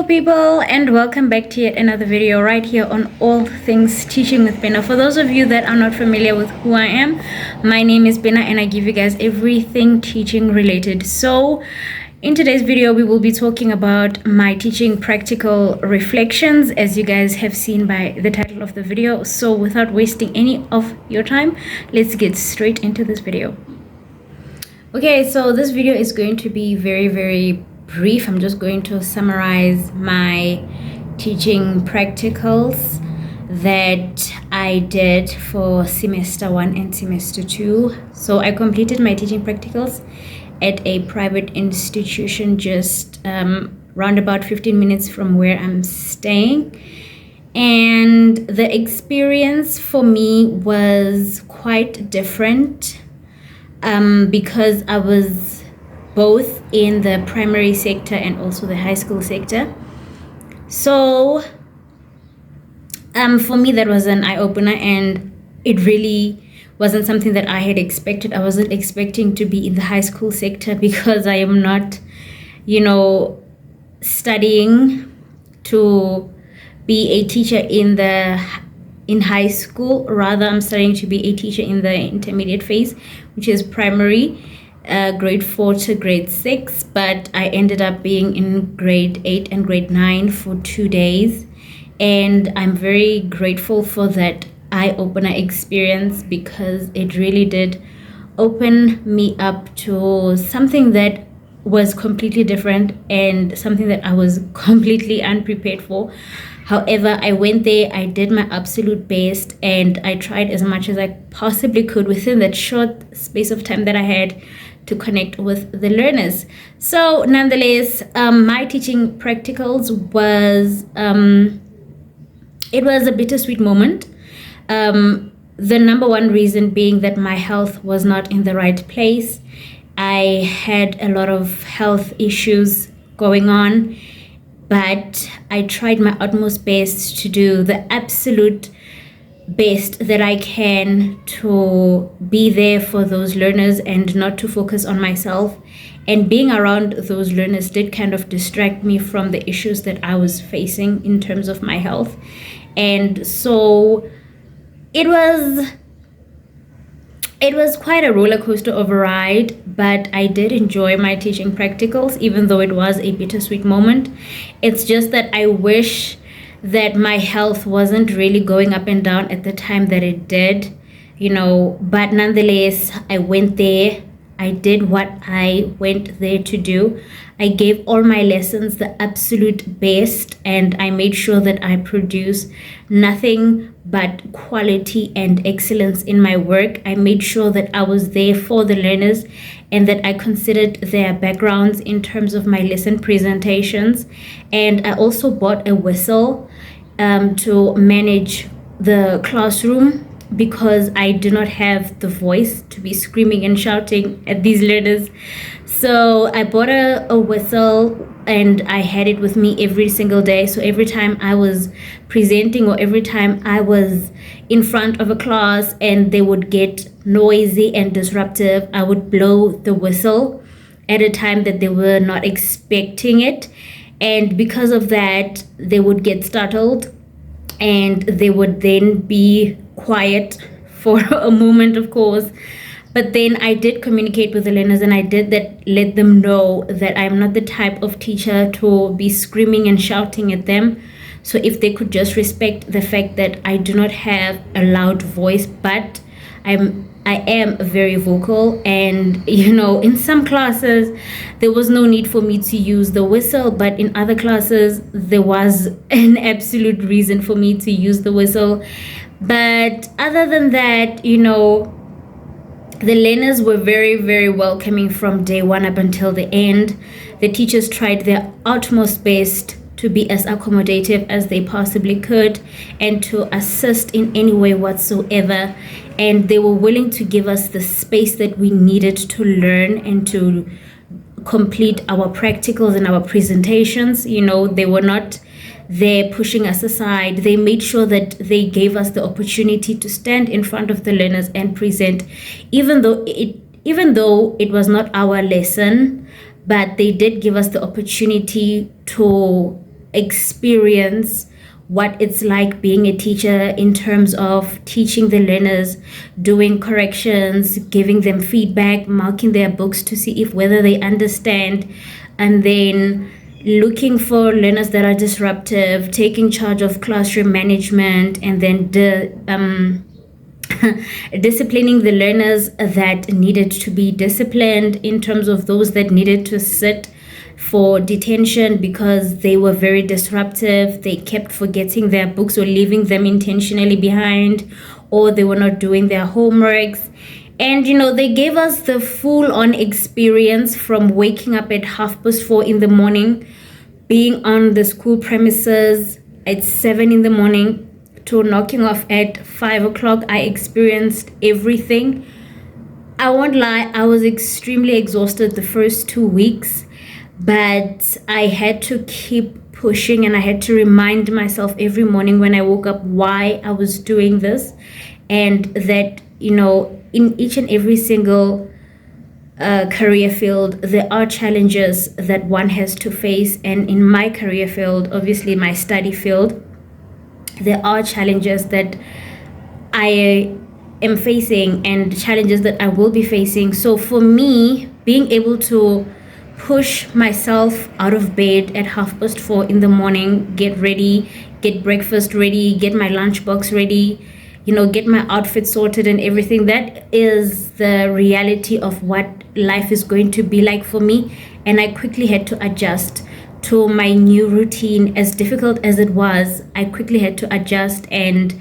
people, and welcome back to yet another video right here on All Things Teaching with Pena. For those of you that are not familiar with who I am, my name is Pena and I give you guys everything teaching related. So in today's video, we will be talking about my teaching practical reflections, as you guys have seen by the title of the video. So without wasting any of your time, let's get straight into this video. Okay, so this video is going to be very brief. I'm just going to summarize my teaching practicals that I did for semester 1 and semester 2. So I completed my teaching practicals at a private institution just round about 15 minutes from where I'm staying. And the experience for me was quite different because I was both in the primary sector and also the high school sector. So for me, that was an eye-opener, and it really wasn't something that I had expected. I wasn't expecting to be in the high school sector because I am not, studying to be a teacher in high school. Rather, I'm studying to be a teacher in the intermediate phase, which is primary, grade 4 to grade 6, but I ended up being in grade 8 and grade 9 for 2 days, and I'm very grateful for that eye-opener experience because it really did open me up to something that was completely different and something that I was completely unprepared for. However, I went there, I did my absolute best, and I tried as much as I possibly could within that short space of time that I had to connect with the learners. So nonetheless, my teaching practicals was, it was a bittersweet moment. The number one reason being that my health was not in the right place. I had a lot of health issues going on, but I tried my utmost best to do the absolute best that I can to be there for those learners and not to focus on myself. And being around those learners did kind of distract me from the issues that I was facing in terms of my health. And so it was quite a roller coaster of a ride, but I did enjoy my teaching practicals, even though it was a bittersweet moment. It's just that I wish that my health wasn't really going up and down at the time that it did, but nonetheless, I went there. I did what I went there to do. I gave all my lessons the absolute best, and I made sure that I produce nothing but quality and excellence in my work. I made sure that I was there for the learners and that I considered their backgrounds in terms of my lesson presentations. And I also bought a whistle to manage the classroom because I do not have the voice to be screaming and shouting at these learners. So I bought a whistle and I had it with me every single day. So every time I was presenting or every time I was in front of a class and they would get noisy and disruptive, I would blow the whistle at a time that they were not expecting it. And because of that, they would get startled and they would then be quiet for a moment, of course. But then I did communicate with the learners and I did let them know that I'm not the type of teacher to be screaming and shouting at them. So if they could just respect the fact that I do not have a loud voice, but I am very vocal, and in some classes there was no need for me to use the whistle, but in other classes there was an absolute reason for me to use the whistle. But other than that, the learners were very welcoming from day one up until the end. The teachers tried their utmost best to be as accommodative as they possibly could and to assist in any way whatsoever. And they were willing to give us the space that we needed to learn and to complete our practicals and our presentations. They were not there pushing us aside. They made sure that they gave us the opportunity to stand in front of the learners and present, even though it was not our lesson, but they did give us the opportunity to experience what it's like being a teacher in terms of teaching the learners, doing corrections, giving them feedback, marking their books to see if whether they understand, and then looking for learners that are disruptive, taking charge of classroom management, and then disciplining the learners that needed to be disciplined, in terms of those that needed to sit for detention because they were very disruptive. They kept forgetting their books or leaving them intentionally behind, or they were not doing their homeworks. And they gave us the full-on experience, from waking up at 4:30 in the morning, being on the school premises at 7 in the morning, to knocking off at 5 o'clock. I experienced everything. I won't lie, I was extremely exhausted the first 2 weeks, but I had to keep pushing, and I had to remind myself every morning when I woke up why I was doing this, and that in each and every single career field, there are challenges that one has to face. And in my career field, obviously my study field, there are challenges that I am facing and challenges that I will be facing. So for me, being able to push myself out of bed at 4:30 in the morning, get ready, get breakfast ready, get my lunchbox ready, get my outfit sorted and everything, that is the reality of what life is going to be like for me. And I quickly had to adjust to my new routine. As difficult as it was, I quickly had to adjust. And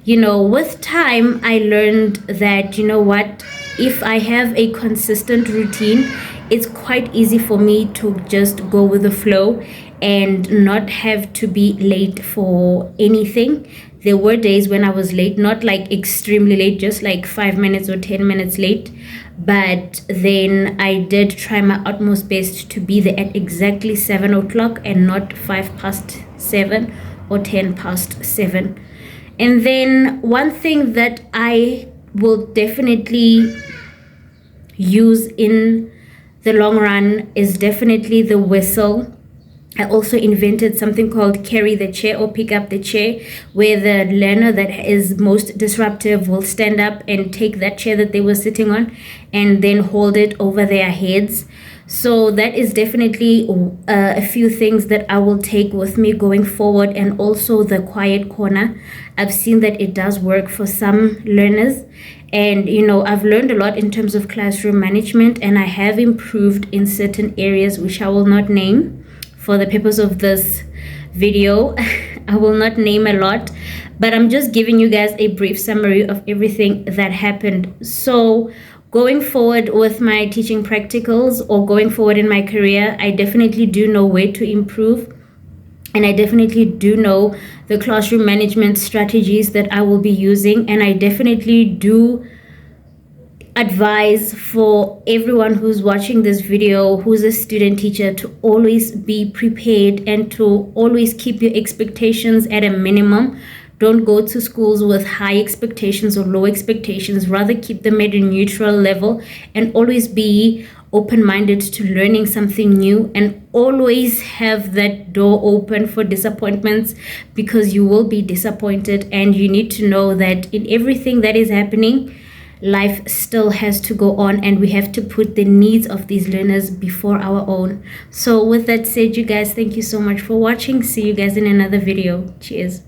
with time, I learned that what, if I have a consistent routine, it's quite easy for me to just go with the flow and not have to be late for anything. There were days when I was late, not like extremely late, just like 5 minutes or 10 minutes late. But then I did try my utmost best to be there at exactly 7 o'clock and not 7:05 or 7:10. And then one thing that I will definitely use in the long run is definitely the whistle. I also invented something called carry the chair, or pick up the chair, where the learner that is most disruptive will stand up and take that chair that they were sitting on and then hold it over their heads. So that is definitely a few things that I will take with me going forward. And also the quiet corner. I've seen that it does work for some learners. And I've learned a lot in terms of classroom management, and I have improved in certain areas which I will not name for the purpose of this video. I will not name a lot, but I'm just giving you guys a brief summary of everything that happened. So going forward with my teaching practicals, or going forward in my career, I definitely do know where to improve. And I definitely do know the classroom management strategies that I will be using. And I definitely do advise for everyone who's watching this video, who's a student teacher, to always be prepared and to always keep your expectations at a minimum. Don't go to schools with high expectations or low expectations. Rather keep them at a neutral level, and always be open-minded to learning something new, and always have that door open for disappointments, because you will be disappointed. And you need to know that in everything that is happening, life still has to go on, and we have to put the needs of these learners before our own. So with that said, you guys, thank you so much for watching. See you guys in another video. Cheers.